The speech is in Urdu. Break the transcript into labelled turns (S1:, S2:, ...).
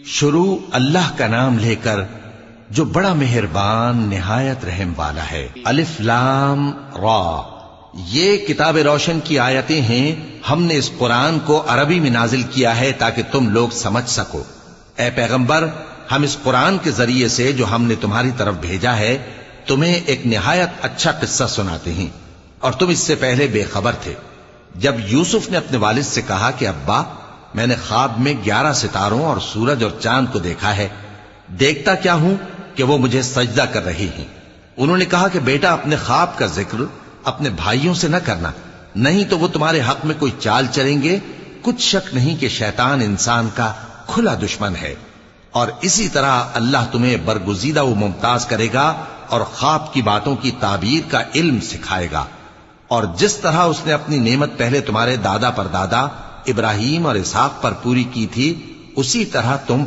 S1: شروع اللہ کا نام لے کر جو بڑا مہربان نہایت رحم والا ہے۔ الف لام را، یہ کتاب روشن کی آیتیں ہیں۔ ہم نے اس قرآن کو عربی میں نازل کیا ہے تاکہ تم لوگ سمجھ سکو۔ اے پیغمبر، ہم اس قرآن کے ذریعے سے جو ہم نے تمہاری طرف بھیجا ہے تمہیں ایک نہایت اچھا قصہ سناتے ہیں، اور تم اس سے پہلے بے خبر تھے۔ جب یوسف نے اپنے والد سے کہا کہ ابا، میں نے خواب میں 11 ستاروں اور سورج اور چاند کو دیکھا ہے، دیکھتا کیا ہوں کہ وہ مجھے سجدہ کر رہی ہیں۔ انہوں نے کہا کہ بیٹا، اپنے خواب کا ذکر اپنے بھائیوں سے نہ کرنا، نہیں تو وہ تمہارے حق میں کوئی چال چلیں گے۔ کچھ شک نہیں کہ شیطان انسان کا کھلا دشمن ہے، اور اسی طرح اللہ تمہیں برگزیدہ و ممتاز کرے گا اور خواب کی باتوں کی تعبیر کا علم سکھائے گا، اور جس طرح اس نے اپنی نعمت پہلے تمہارے دادا پر دادا ابراہیم اور اسحاق پر پوری کی تھی، اسی طرح تم